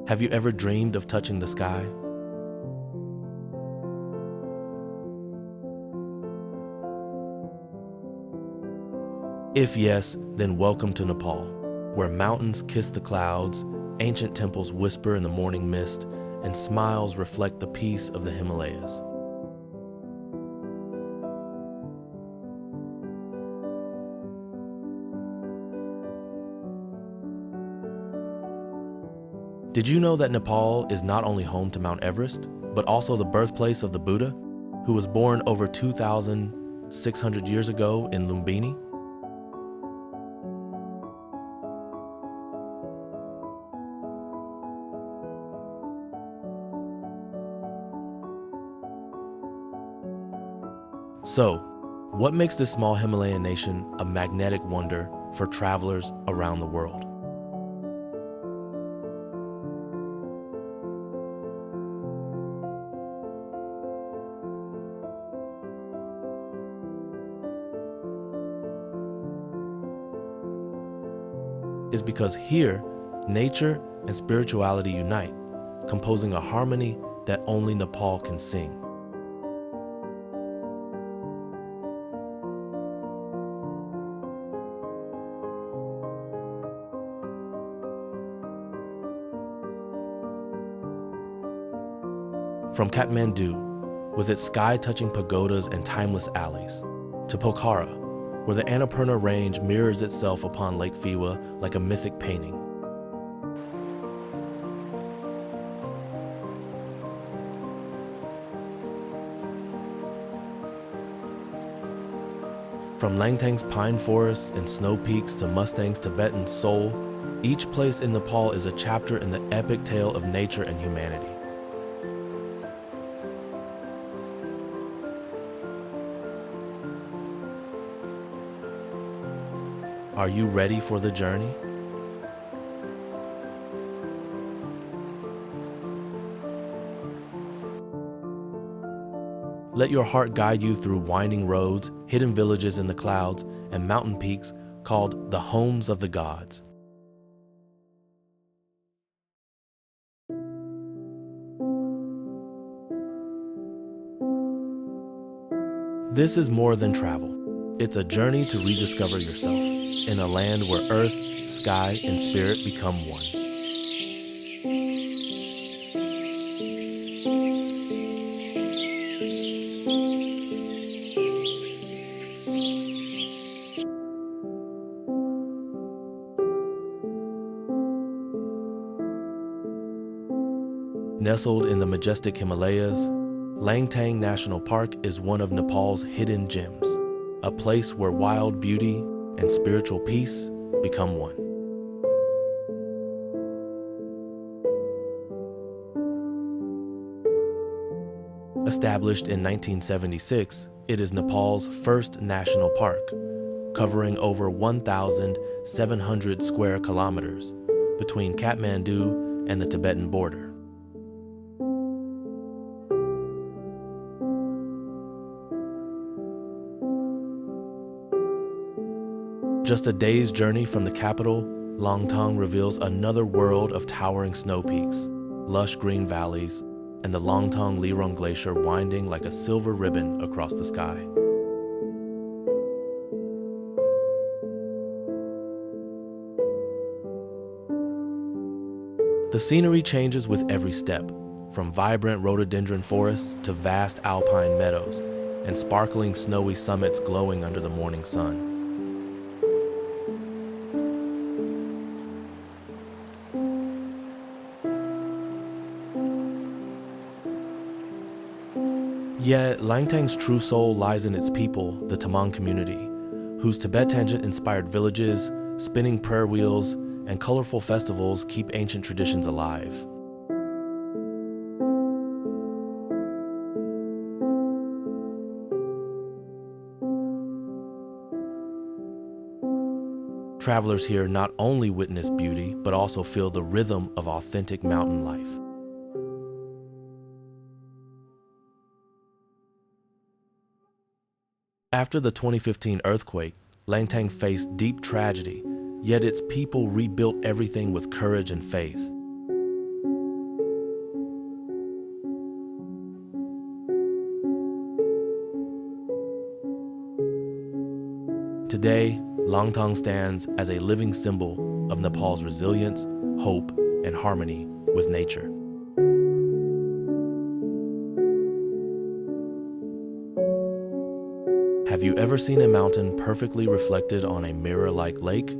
Have you ever dreamed of touching the sky? If yes, then welcome to Nepal, where mountains kiss the clouds, ancient temples whisper in the morning mist, and smiles reflect the peace of the Himalayas. Did you know that Nepal is not only home to Mount Everest, but also the birthplace of the Buddha, who was born over 2,600 years ago in Lumbini? So, what makes this small Himalayan nation a magnetic wonder for travelers around the world? Is because here, nature and spirituality unite, composing a harmony that only Nepal can sing. From Kathmandu, with its sky-touching pagodas and timeless alleys, to Pokhara, where the Annapurna Range mirrors itself upon Lake Phewa like a mythic painting. From Langtang's pine forests and snow peaks to Mustang's Tibetan soul, each place in Nepal is a chapter in the epic tale of nature and humanity. Are you ready for the journey? Let your heart guide you through winding roads, hidden villages in the clouds, and mountain peaks called the homes of the gods. This is more than travel. It's a journey to rediscover yourself in a land where earth, sky, and spirit become one. Nestled in the majestic Himalayas, Langtang National Park is one of Nepal's hidden gems, a place where wild beauty and spiritual peace become one. Established in 1976, it is Nepal's first national park, covering over 1,700 square kilometers between Kathmandu and the Tibetan border. Just a day's journey from the capital, Langtang reveals another world of towering snow peaks, lush green valleys, and the Langtang Lirong Glacier winding like a silver ribbon across the sky. The scenery changes with every step, from vibrant rhododendron forests to vast alpine meadows, and sparkling snowy summits glowing under the morning sun. Yet, Langtang's true soul lies in its people, the Tamang community, whose Tibet tangent-inspired villages, spinning prayer wheels, and colorful festivals keep ancient traditions alive. Travelers here not only witness beauty, but also feel the rhythm of authentic mountain life. After the 2015 earthquake, Langtang faced deep tragedy, yet its people rebuilt everything with courage and faith. Today, Langtang stands as a living symbol of Nepal's resilience, hope, and harmony with nature. Have you ever seen a mountain perfectly reflected on a mirror-like lake?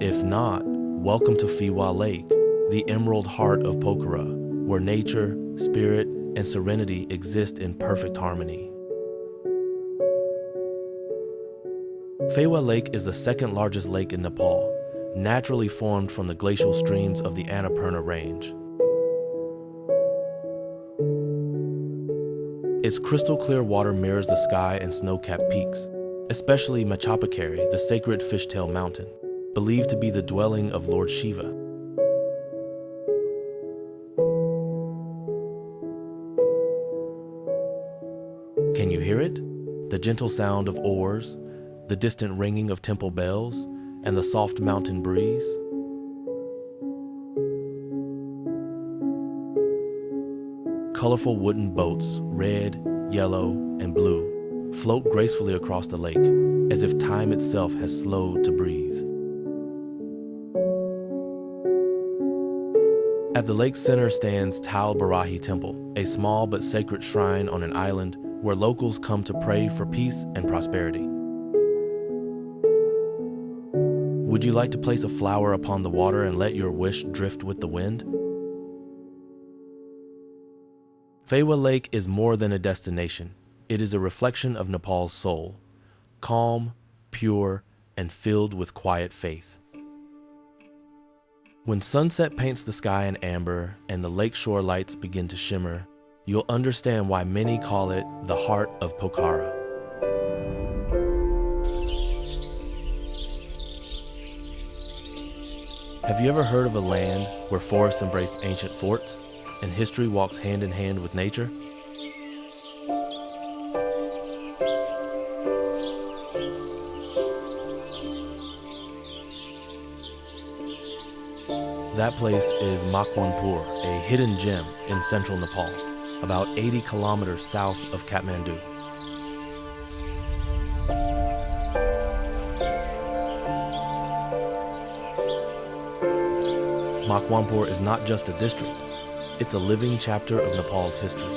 If not, welcome to Phewa Lake, the emerald heart of Pokhara, where nature, spirit, and serenity exist in perfect harmony. Phewa Lake is the second largest lake in Nepal, naturally formed from the glacial streams of the Annapurna Range. Its crystal clear water mirrors the sky and snow-capped peaks, especially Machapakari, the sacred fishtail mountain, believed to be the dwelling of Lord Shiva. Can you hear it? The gentle sound of oars, the distant ringing of temple bells, and the soft mountain breeze? Colorful wooden boats, red, yellow, and blue, float gracefully across the lake, as if time itself has slowed to breathe. At the lake's center stands Tal Barahi Temple, a small but sacred shrine on an island where locals come to pray for peace and prosperity. Would you like to place a flower upon the water and let your wish drift with the wind? Phewa Lake is more than a destination. It is a reflection of Nepal's soul, calm, pure, and filled with quiet faith. When sunset paints the sky in amber and the lakeshore lights begin to shimmer, you'll understand why many call it the heart of Pokhara. Have you ever heard of a land where forests embrace ancient forts and history walks hand in hand with nature? That place is Makwanpur, a hidden gem in central Nepal, about 80 kilometers south of Kathmandu. Makwanpur is not just a district, it's a living chapter of Nepal's history.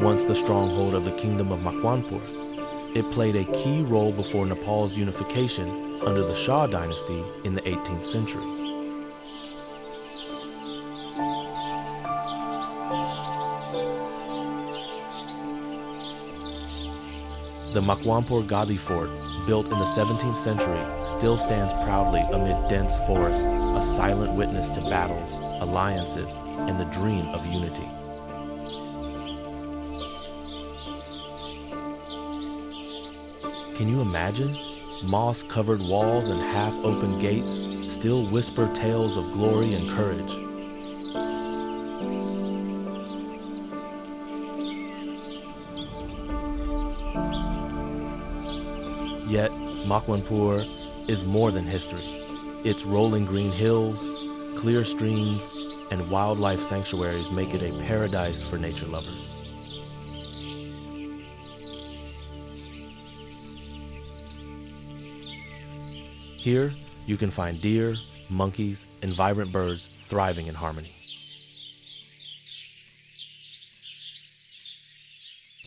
Once the stronghold of the kingdom of Makwanpur, it played a key role before Nepal's unification under the Shah dynasty in the 18th century. The Makwanpur Gadi Fort, built in the 17th century, still stands proudly amid dense forests, a silent witness to battles, alliances, and the dream of unity. Can you imagine? Moss-covered walls and half-open gates still whisper tales of glory and courage. Yet, Makwanpur is more than history. Its rolling green hills, clear streams, and wildlife sanctuaries make it a paradise for nature lovers. Here, you can find deer, monkeys, and vibrant birds thriving in harmony.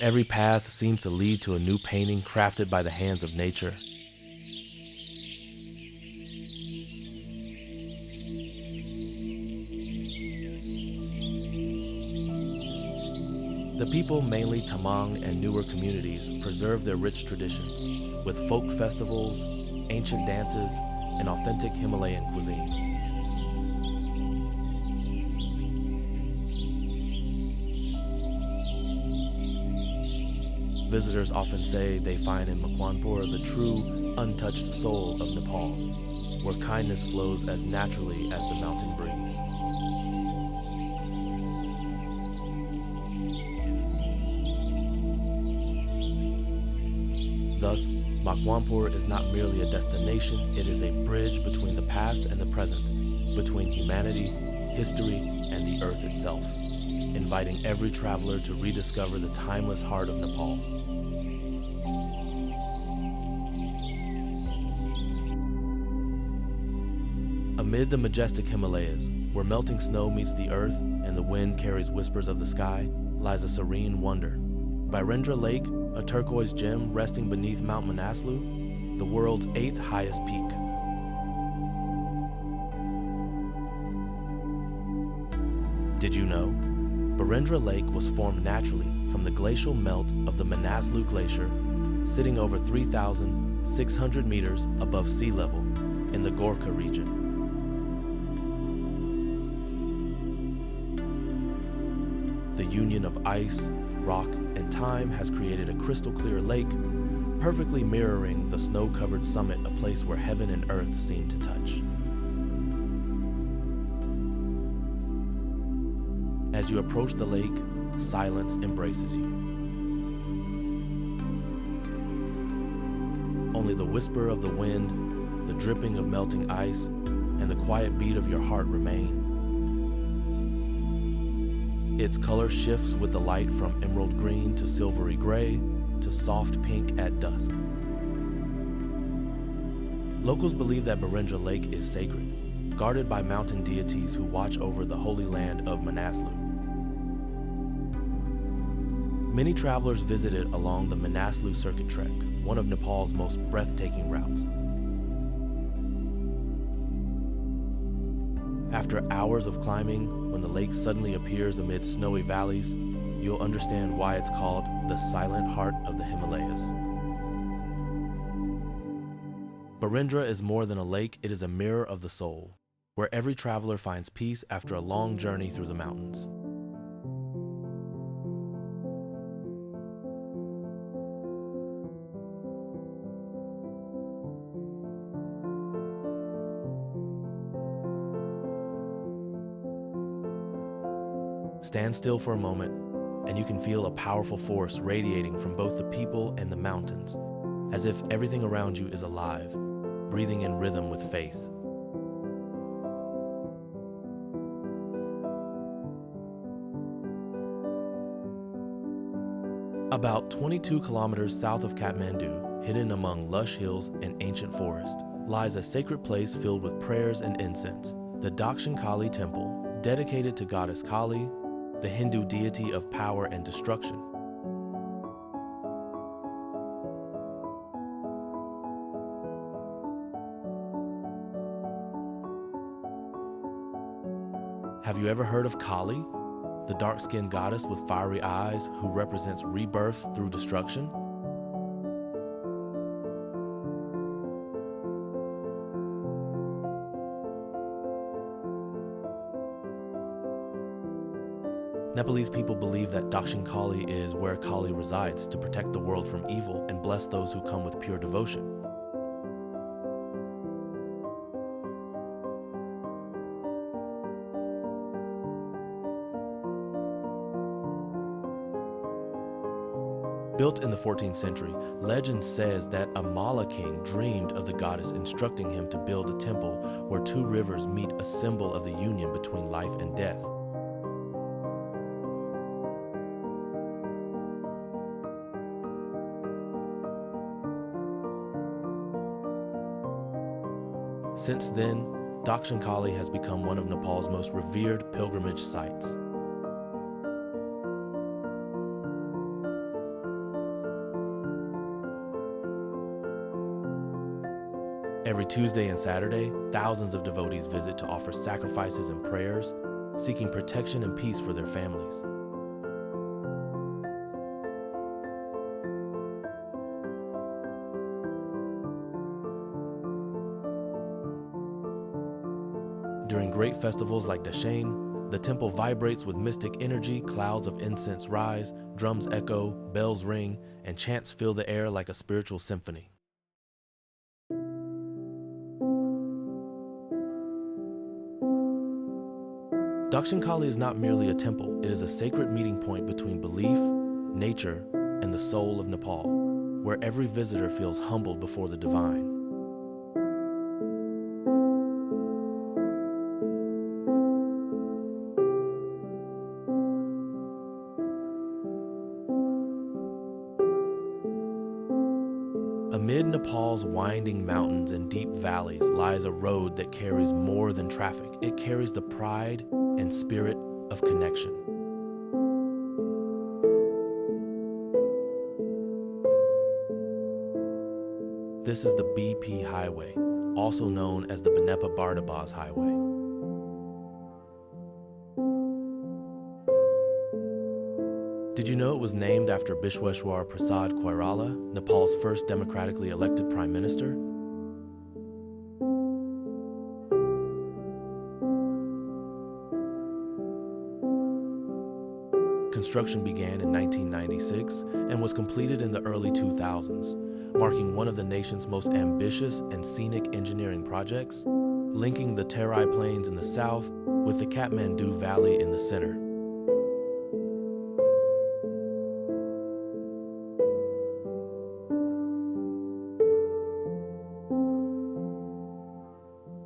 Every path seems to lead to a new painting crafted by the hands of nature. The people, mainly Tamang and newer communities, preserve their rich traditions with folk festivals, ancient dances, and authentic Himalayan cuisine. Visitors often say they find in Makwanpur the true, untouched soul of Nepal, where kindness flows as naturally as the mountain breeze. Thus, Makwanpur is not merely a destination, it is a bridge between the past and the present, between humanity, history, and the earth itself, inviting every traveler to rediscover the timeless heart of Nepal. Amid the majestic Himalayas, where melting snow meets the earth and the wind carries whispers of the sky, lies a serene wonder. Birendra Lake, a turquoise gem resting beneath Mount Manaslu, the world's 8th highest peak. Did you know? Birendra Lake was formed naturally from the glacial melt of the Manaslu Glacier, sitting over 3,600 meters above sea level in the Gorkha region. The union of ice, rock, and time has created a crystal-clear lake, perfectly mirroring the snow-covered summit, a place where heaven and earth seem to touch. As you approach the lake, silence embraces you. Only the whisper of the wind, the dripping of melting ice, and the quiet beat of your heart remain. Its color shifts with the light from emerald green to silvery gray to soft pink at dusk. Locals believe that Birendra Lake is sacred, guarded by mountain deities who watch over the holy land of Manaslu. Many travelers visit it along the Manaslu Circuit Trek, one of Nepal's most breathtaking routes. After hours of climbing, when the lake suddenly appears amid snowy valleys, you'll understand why it's called the silent heart of the Himalayas. Birendra is more than a lake, it is a mirror of the soul, where every traveler finds peace after a long journey through the mountains. Stand still for a moment, and you can feel a powerful force radiating from both the people and the mountains, as if everything around you is alive, breathing in rhythm with faith. About 22 kilometers south of Kathmandu, hidden among lush hills and ancient forest, lies a sacred place filled with prayers and incense, the Dakshinkali temple, dedicated to goddess Kali, the Hindu deity of power and destruction. Have you ever heard of Kali, the dark-skinned goddess with fiery eyes who represents rebirth through destruction? Nepalese people believe that Dakshinkali is where Kali resides to protect the world from evil and bless those who come with pure devotion. Built in the 14th century, legend says that a Mala king dreamed of the goddess instructing him to build a temple where two rivers meet, a symbol of the union between life and death. Since then, Dakshinkali has become one of Nepal's most revered pilgrimage sites. Every Tuesday and Saturday, thousands of devotees visit to offer sacrifices and prayers, seeking protection and peace for their families. During great festivals like Dashain, the temple vibrates with mystic energy, clouds of incense rise, drums echo, bells ring, and chants fill the air like a spiritual symphony. Dakshinkali is not merely a temple, it is a sacred meeting point between belief, nature, and the soul of Nepal, where every visitor feels humbled before the divine. Amid Nepal's winding mountains and deep valleys lies a road that carries more than traffic. It carries the pride and spirit of connection. This is the BP Highway, also known as the Banepa Bardabas Highway. Did you know it was named after Bishweshwar Prasad Koirala, Nepal's first democratically elected prime minister? Construction began in 1996 and was completed in the early 2000s, marking one of the nation's most ambitious and scenic engineering projects, linking the Terai Plains in the south with the Kathmandu Valley in the center.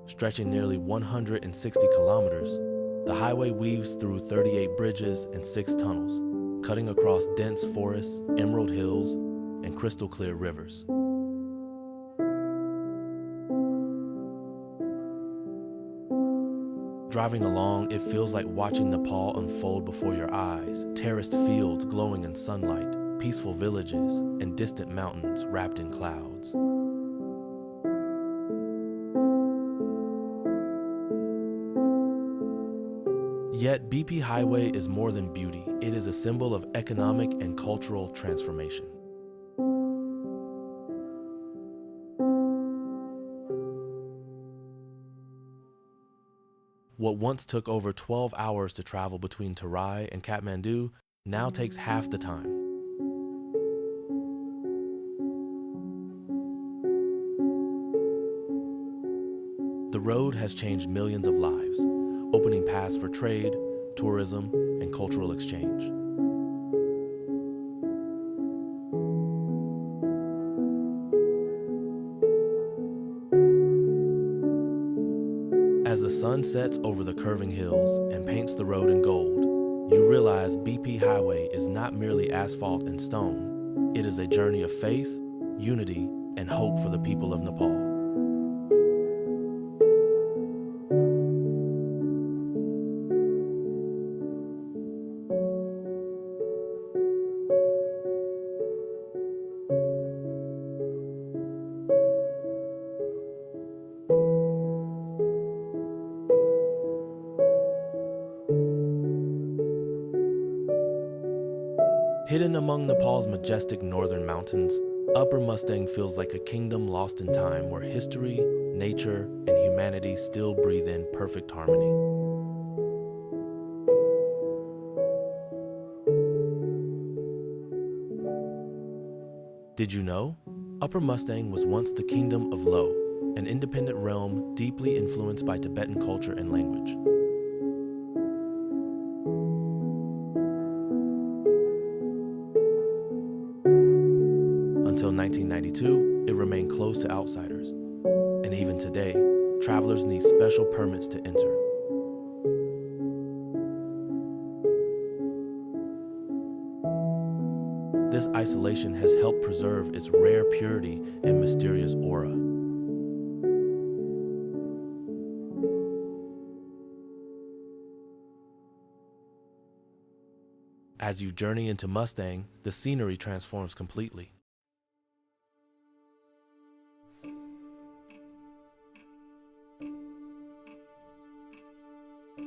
Stretching nearly 160 kilometers, the highway weaves through 38 bridges and 6 tunnels, cutting across dense forests, emerald hills, and crystal-clear rivers. Driving along, it feels like watching Nepal unfold before your eyes, terraced fields glowing in sunlight, peaceful villages, and distant mountains wrapped in clouds. Yet BP Highway is more than beauty. It is a symbol of economic and cultural transformation. What once took over 12 hours to travel between Terai and Kathmandu now takes half the time. The road has changed millions of lives, opening paths for trade, tourism, and cultural exchange. As the sun sets over the curving hills and paints the road in gold, you realize BP Highway is not merely asphalt and stone. It is a journey of faith, unity, and hope for the people of Nepal. Hidden among Nepal's majestic northern mountains, Upper Mustang feels like a kingdom lost in time where history, nature, and humanity still breathe in perfect harmony. Did you know? Upper Mustang was once the kingdom of Lo, an independent realm deeply influenced by Tibetan culture and language. Until 1992, it remained closed to outsiders, and even today, travelers need special permits to enter. This isolation has helped preserve its rare purity and mysterious aura. As you journey into Mustang, the scenery transforms completely.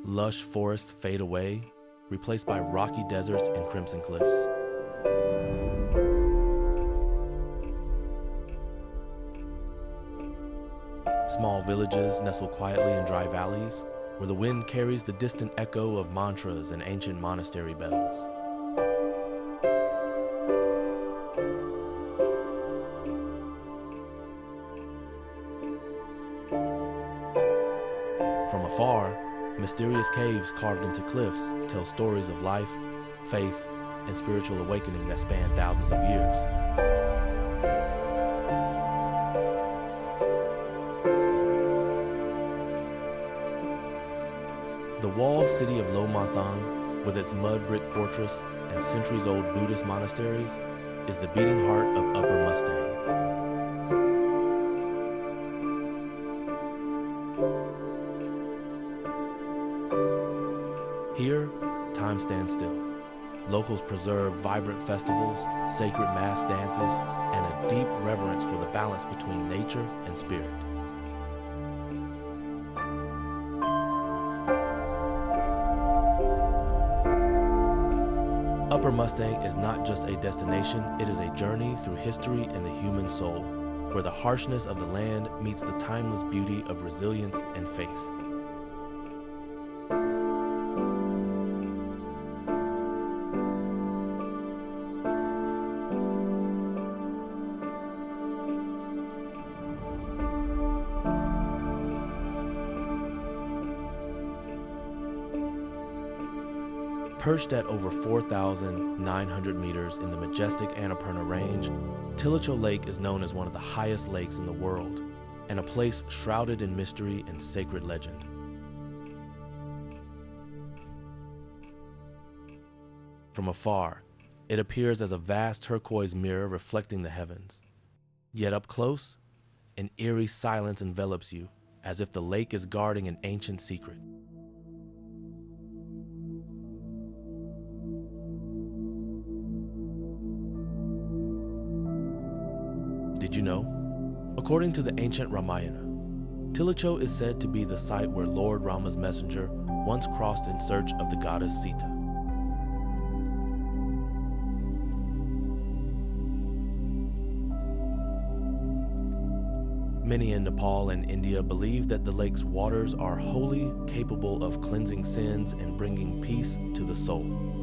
Lush forests fade away, replaced by rocky deserts and crimson cliffs. Small villages nestle quietly in dry valleys, where the wind carries the distant echo of mantras and ancient monastery bells. From afar, mysterious caves carved into cliffs tell stories of life, faith, and spiritual awakening that span thousands of years. The walled city of Langtang, with its mud brick fortress and centuries-old Buddhist monasteries, is the beating heart of Upper Mustang. stand still. Locals preserve vibrant festivals, sacred mass dances, and a deep reverence for the balance between nature and spirit. Upper Mustang is not just a destination, it is a journey through history and the human soul, where the harshness of the land meets the timeless beauty of resilience and faith. Perched at over 4,900 meters in the majestic Annapurna Range, Tilicho Lake is known as one of the highest lakes in the world, and a place shrouded in mystery and sacred legend. From afar, it appears as a vast turquoise mirror reflecting the heavens. Yet up close, an eerie silence envelops you, as if the lake is guarding an ancient secret. Did you know? According to the ancient Ramayana, Tilicho is said to be the site where Lord Rama's messenger once crossed in search of the goddess Sita. Many in Nepal and India believe that the lake's waters are holy, capable of cleansing sins and bringing peace to the soul.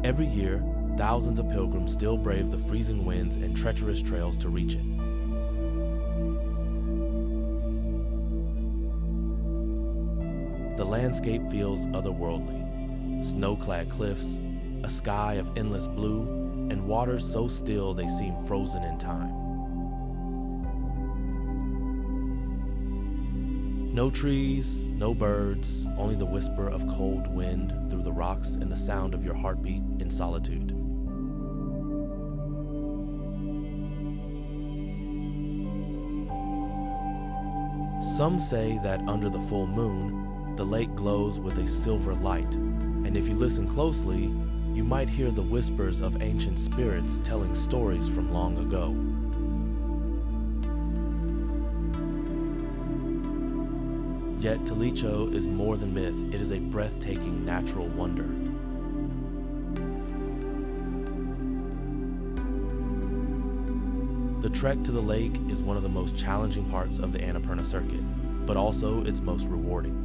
Every year, thousands of pilgrims still brave the freezing winds and treacherous trails to reach it. The landscape feels otherworldly. Snow-clad cliffs, a sky of endless blue, and waters so still they seem frozen in time. No trees, no birds, only the whisper of cold wind through the rocks and the sound of your heartbeat in solitude. Some say that under the full moon, the lake glows with a silver light, and if you listen closely, you might hear the whispers of ancient spirits telling stories from long ago. Yet Tilicho is more than myth, it is a breathtaking natural wonder. The trek to the lake is one of the most challenging parts of the Annapurna circuit, but also its most rewarding.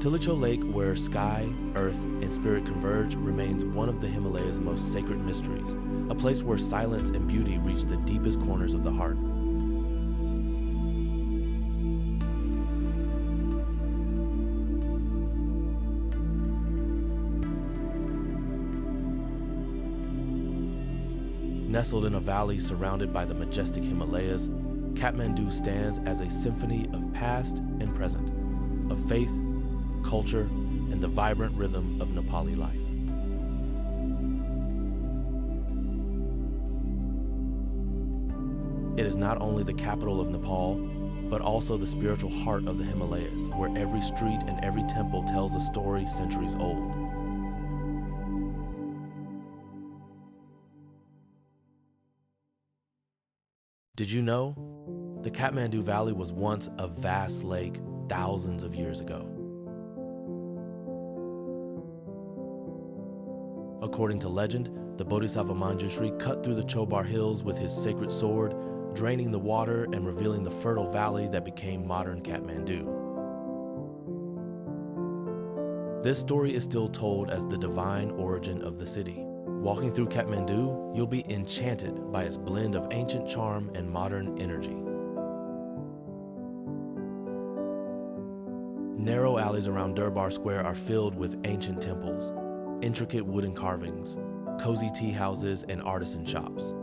Tilicho Lake, where sky, earth, and spirit converge, remains one of the Himalayas' most sacred mysteries, a place where silence and beauty reach the deepest corners of the heart. Nestled in a valley surrounded by the majestic Himalayas, Kathmandu stands as a symphony of past and present, of faith, culture, and the vibrant rhythm of Nepali life. It is not only the capital of Nepal, but also the spiritual heart of the Himalayas, where every street and every temple tells a story centuries old. Did you know? The Kathmandu Valley was once a vast lake thousands of years ago. According to legend, the Bodhisattva Manjushri cut through the Chobar Hills with his sacred sword, draining the water and revealing the fertile valley that became modern Kathmandu. This story is still told as the divine origin of the city. Walking through Kathmandu, you'll be enchanted by its blend of ancient charm and modern energy. Narrow alleys around Durbar Square are filled with ancient temples, intricate wooden carvings, cozy tea houses, and artisan shops.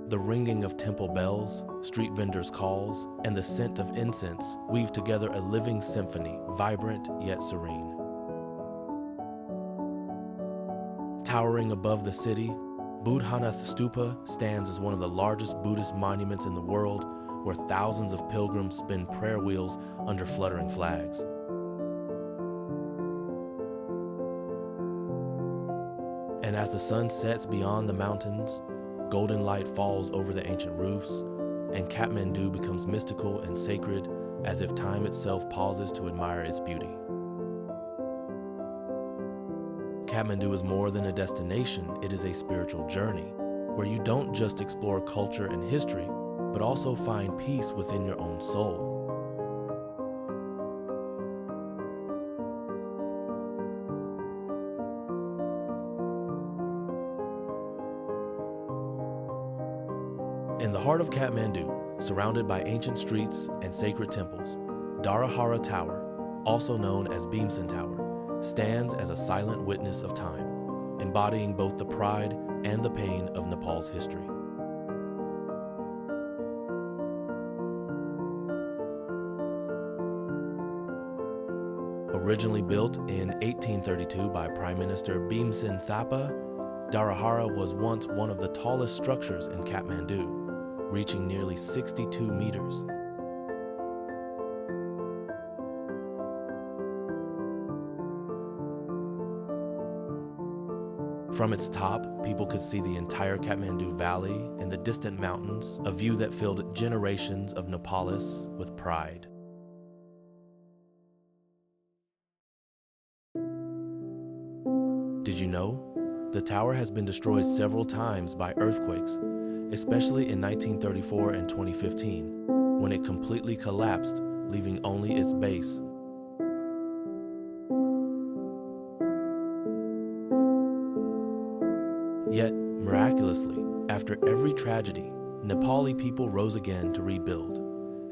The ringing of temple bells, street vendors' calls, and the scent of incense weave together a living symphony, vibrant yet serene. Towering above the city, Boudha Stupa stands as one of the largest Buddhist monuments in the world, where thousands of pilgrims spin prayer wheels under fluttering flags. And as the sun sets beyond the mountains, golden light falls over the ancient roofs, and Kathmandu becomes mystical and sacred, as if time itself pauses to admire its beauty. Kathmandu is more than a destination, it is a spiritual journey, where you don't just explore culture and history, but also find peace within your own soul. In the heart of Kathmandu, surrounded by ancient streets and sacred temples, Dharahara Tower, also known as Bhimsen Tower, stands as a silent witness of time, embodying both the pride and the pain of Nepal's history. Originally built in 1832 by Prime Minister Bhimsen Thapa, Dharahara was once one of the tallest structures in Kathmandu, reaching nearly 62 meters. From its top, people could see the entire Kathmandu Valley and the distant mountains, a view that filled generations of Nepalis with pride. Did you know? The tower has been destroyed several times by earthquakes, especially in 1934 and 2015, when it completely collapsed, leaving only its base. Yet, miraculously, after every tragedy, Nepali people rose again to rebuild,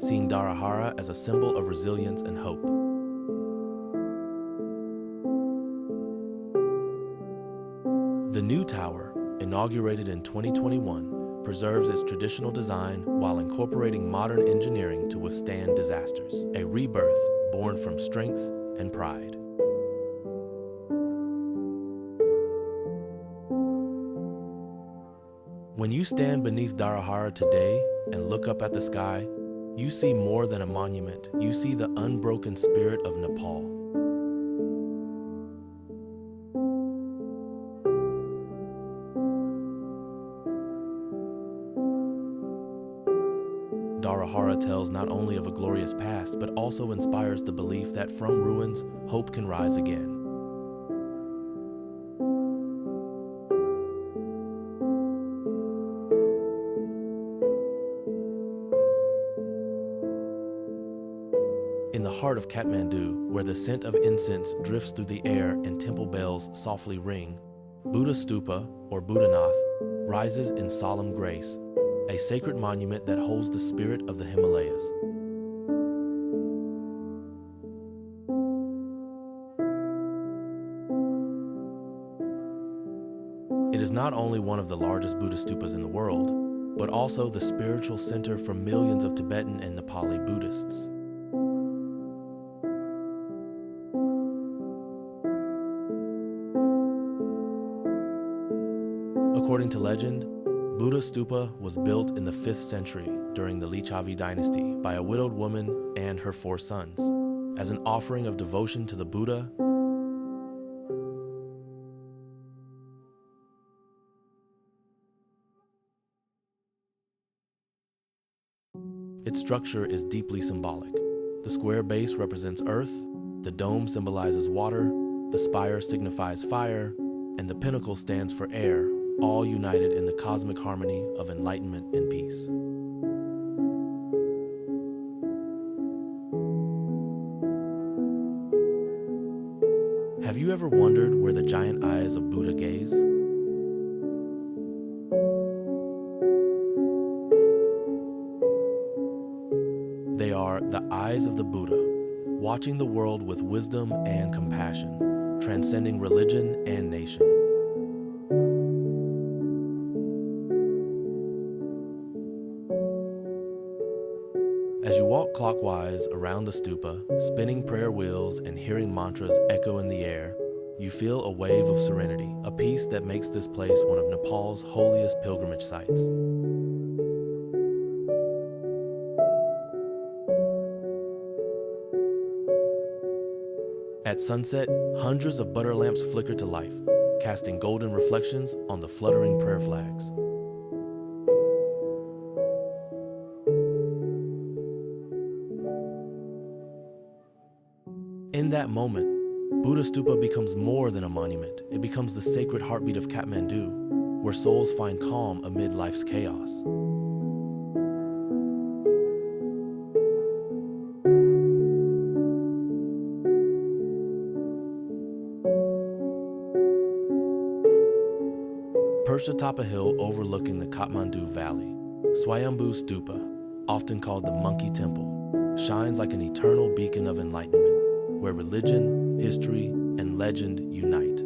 seeing Dharahara as a symbol of resilience and hope. The new tower, inaugurated in 2021, preserves its traditional design while incorporating modern engineering to withstand disasters, a rebirth born from strength and pride. When you stand beneath Dharahara today and look up at the sky, you see more than a monument. You see the unbroken spirit of Nepal. Dharahara tells not only of a glorious past, but also inspires the belief that from ruins, hope can rise again. In the heart of Kathmandu, where the scent of incense drifts through the air and temple bells softly ring, Boudha Stupa, or Boudhanath, rises in solemn grace, a sacred monument that holds the spirit of the Himalayas. It is not only one of the largest Boudha Stupas in the world, but also the spiritual center for millions of Tibetan and Nepali Buddhists. According to legend, Boudha Stupa was built in the 5th century during the Licchavi dynasty by a widowed woman and her 4 sons, as an offering of devotion to the Buddha. Its structure is deeply symbolic. The square base represents earth, the dome symbolizes water, the spire signifies fire, and the pinnacle stands for air, all united in the cosmic harmony of enlightenment and peace. Have you ever wondered where the giant eyes of Buddha gaze? They are the eyes of the Buddha, watching the world with wisdom and compassion, transcending religion and nation. As you walk clockwise around the stupa, spinning prayer wheels and hearing mantras echo in the air, you feel a wave of serenity, a peace that makes this place one of Nepal's holiest pilgrimage sites. At sunset, hundreds of butter lamps flicker to life, casting golden reflections on the fluttering prayer flags. In that moment, Boudha Stupa becomes more than a monument. It becomes the sacred heartbeat of Kathmandu, where souls find calm amid life's chaos. Perched atop a hill overlooking the Kathmandu Valley, Swayambhu Stupa, often called the Monkey Temple, shines like an eternal beacon of enlightenment, where religion, history, and legend unite.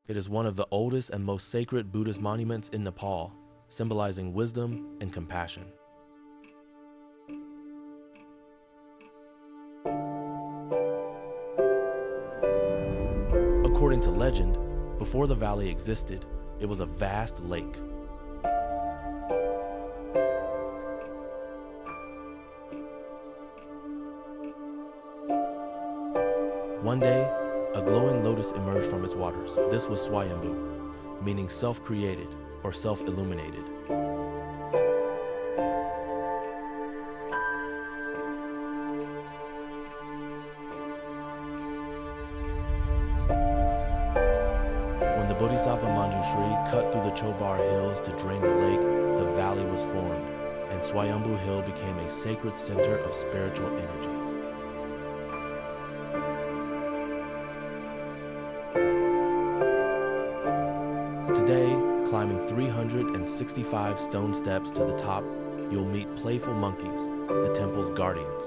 It is one of the oldest and most sacred Buddhist monuments in Nepal, symbolizing wisdom and compassion. According to legend, before the valley existed, it was a vast lake. One day, a glowing lotus emerged from its waters. This was Swayambhu, meaning self-created or self-illuminated. When the Bodhisattva Manjushri cut through the Chobar hills to drain the lake, the valley was formed, and Swayambhu Hill became a sacred center of spiritual energy. Today, climbing 365 stone steps to the top, you'll meet playful monkeys, the temple's guardians.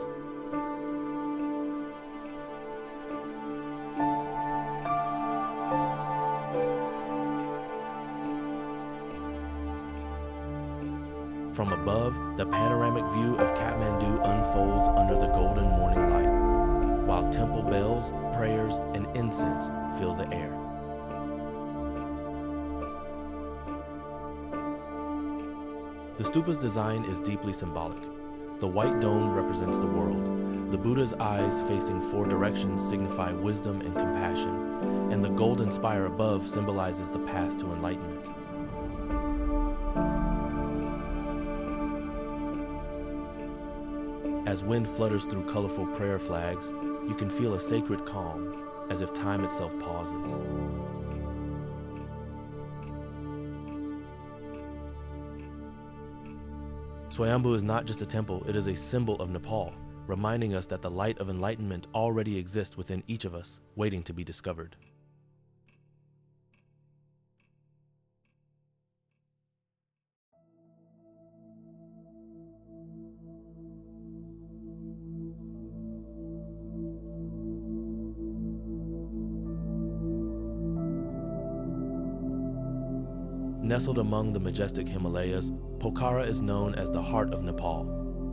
From above, the panoramic view of Kathmandu unfolds under the golden morning light, while temple bells, prayers, and incense fill the air. The stupa's design is deeply symbolic. The white dome represents the world. The Buddha's eyes facing four directions signify wisdom and compassion, and the golden spire above symbolizes the path to enlightenment. As wind flutters through colorful prayer flags, you can feel a sacred calm, as if time itself pauses. Swayambhu is not just a temple, it is a symbol of Nepal, reminding us that the light of enlightenment already exists within each of us, waiting to be discovered. Nestled among the majestic Himalayas, Pokhara is known as the heart of Nepal,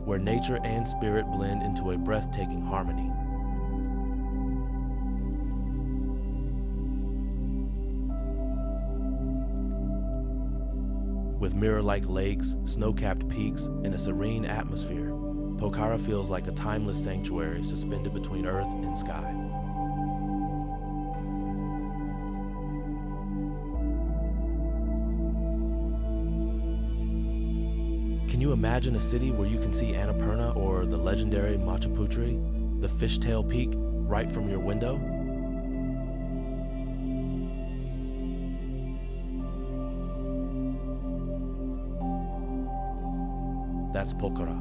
where nature and spirit blend into a breathtaking harmony. With mirror-like lakes, snow-capped peaks, and a serene atmosphere, Pokhara feels like a timeless sanctuary suspended between earth and sky. Can you imagine a city where you can see Annapurna or the legendary Machaputri, the fishtail peak, right from your window? That's Pokhara.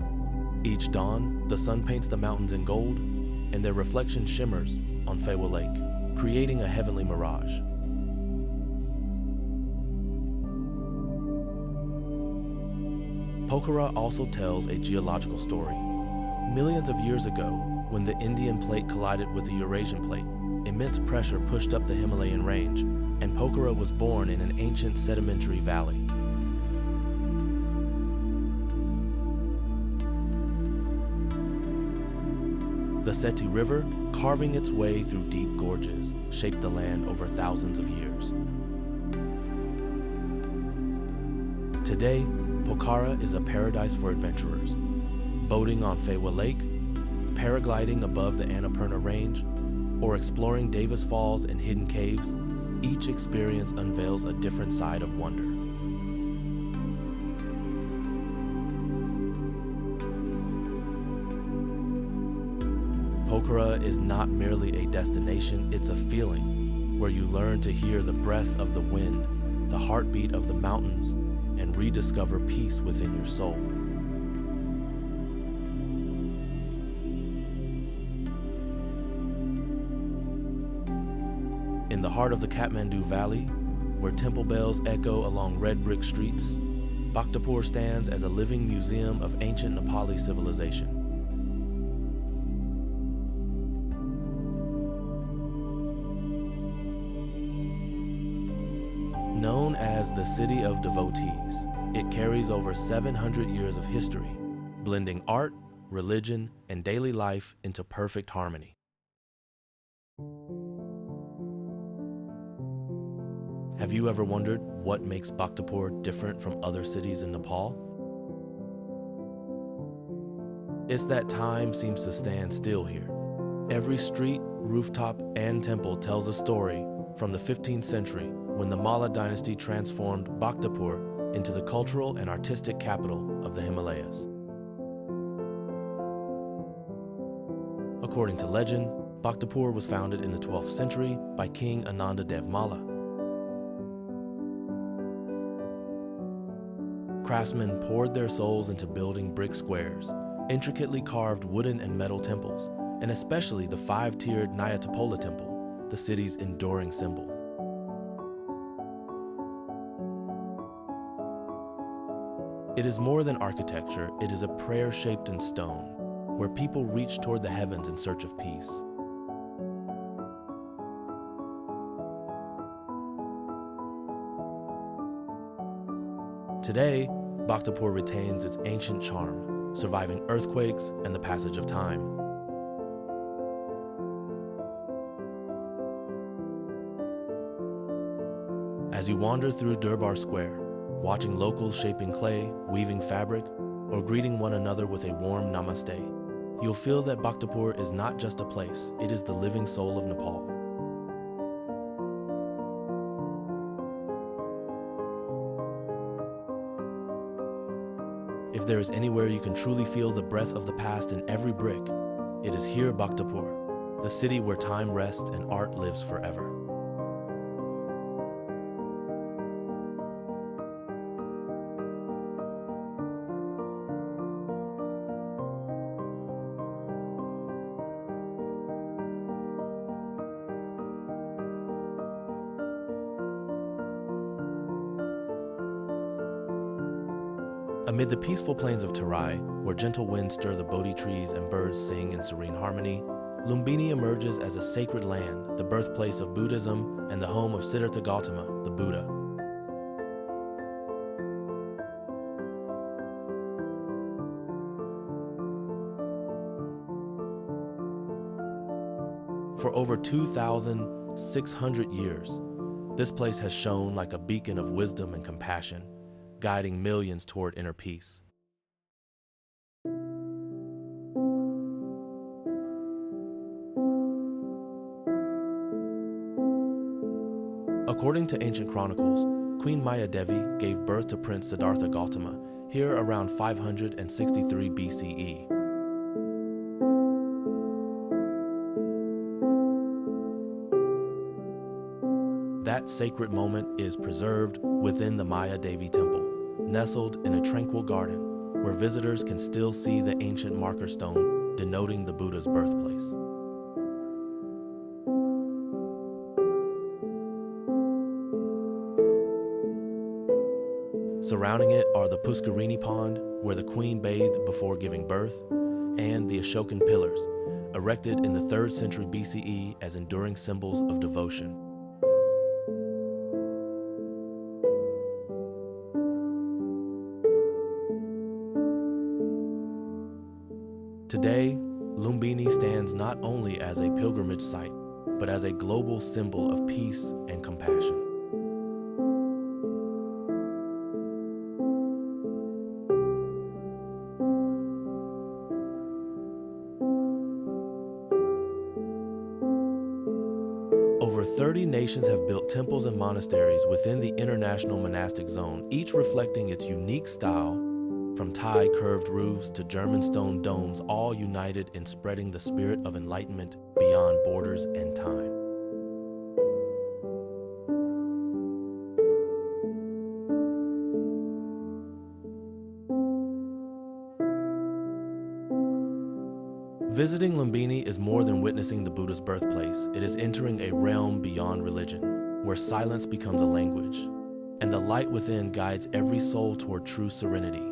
Each dawn, the sun paints the mountains in gold, and their reflection shimmers on Phewa Lake, creating a heavenly mirage. Pokhara also tells a geological story. Millions of years ago, when the Indian plate collided with the Eurasian plate, immense pressure pushed up the Himalayan range, and Pokhara was born in an ancient sedimentary valley. The Seti River, carving its way through deep gorges, shaped the land over thousands of years. Today, Pokhara is a paradise for adventurers. Boating on Phewa Lake, paragliding above the Annapurna Range, or exploring Davis Falls and hidden caves, each experience unveils a different side of wonder. Pokhara is not merely a destination, it's a feeling where you learn to hear the breath of the wind, the heartbeat of the mountains, and rediscover peace within your soul. In the heart of the Kathmandu Valley, where temple bells echo along red brick streets, Bhaktapur stands as a living museum of ancient Nepali civilization. Known as the City of Devotees, it carries over 700 years of history, blending art, religion, and daily life into perfect harmony. Have you ever wondered what makes Bhaktapur different from other cities in Nepal? It's that time seems to stand still here. Every street, rooftop, and temple tells a story from the 15th century when the Malla dynasty transformed Bhaktapur into the cultural and artistic capital of the Himalayas. According to legend, Bhaktapur was founded in the 12th century by King Ananda Dev Malla. Craftsmen poured their souls into building brick squares, intricately carved wooden and metal temples, and especially the 5-tiered Nyatapola temple, the city's enduring symbol. It is more than architecture, it is a prayer shaped in stone, where people reach toward the heavens in search of peace. Today, Bhaktapur retains its ancient charm, surviving earthquakes and the passage of time. As you wander through Durbar Square, watching locals shaping clay, weaving fabric, or greeting one another with a warm namaste, you'll feel that Bhaktapur is not just a place, it is the living soul of Nepal. If there is anywhere you can truly feel the breath of the past in every brick, it is here Bhaktapur, the city where time rests and art lives forever. Amid the peaceful plains of Terai, where gentle winds stir the Bodhi trees and birds sing in serene harmony, Lumbini emerges as a sacred land, the birthplace of Buddhism and the home of Siddhartha Gautama, the Buddha. For over 2,600 years, this place has shone like a beacon of wisdom and compassion, guiding millions toward inner peace. According to ancient chronicles, Queen Maya Devi gave birth to Prince Siddhartha Gautama here around 563 BCE. That sacred moment is preserved within the Maya Devi Temple, nestled in a tranquil garden where visitors can still see the ancient marker stone denoting the Buddha's birthplace. Surrounding it are the Puskarini Pond, where the queen bathed before giving birth, and the Ashokan Pillars, erected in the 3rd century BCE as enduring symbols of devotion. Today, Lumbini stands not only as a pilgrimage site, but as a global symbol of peace and compassion. Over 30 nations have built temples and monasteries within the international monastic zone, each reflecting its unique style, from Thai curved roofs to German stone domes, all united in spreading the spirit of enlightenment beyond borders and time. Visiting Lumbini is more than witnessing the Buddha's birthplace. It is entering a realm beyond religion, where silence becomes a language, and the light within guides every soul toward true serenity.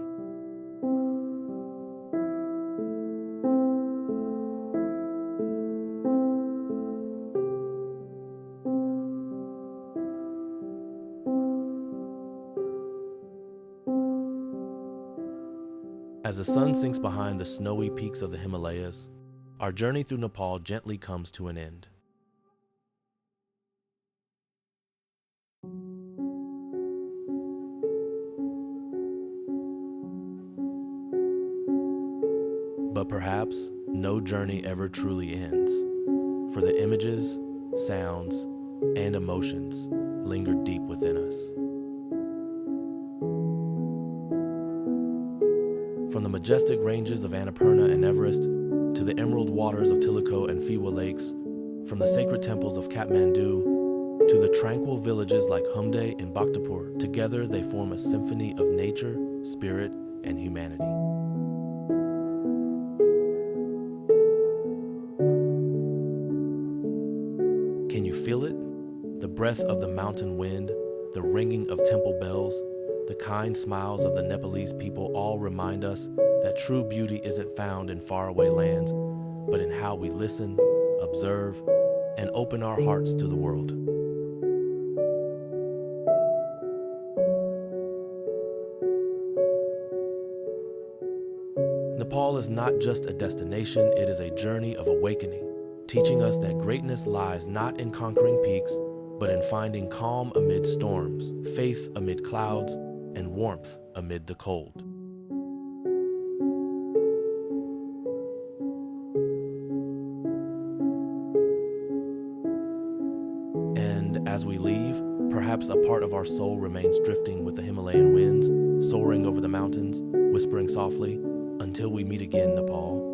As the sun sinks behind the snowy peaks of the Himalayas, our journey through Nepal gently comes to an end. But perhaps no journey ever truly ends, for the images, sounds, and emotions linger deep within us. From the majestic ranges of Annapurna and Everest to the emerald waters of Tilicho and Phewa Lakes, from the sacred temples of Kathmandu to the tranquil villages like Humde and Bhaktapur, together they form a symphony of nature, spirit, and humanity. Can you feel it? The breath of the mountain wind, the ringing of temple bells, the kind smiles of the Nepalese people all remind us that true beauty isn't found in faraway lands, but in how we listen, observe, and open our hearts to the world. Nepal is not just a destination, it is a journey of awakening, teaching us that greatness lies not in conquering peaks, but in finding calm amid storms, faith amid clouds, and warmth amid the cold. And as we leave, perhaps a part of our soul remains drifting with the Himalayan winds, soaring over the mountains, whispering softly, "Until we meet again, Nepal."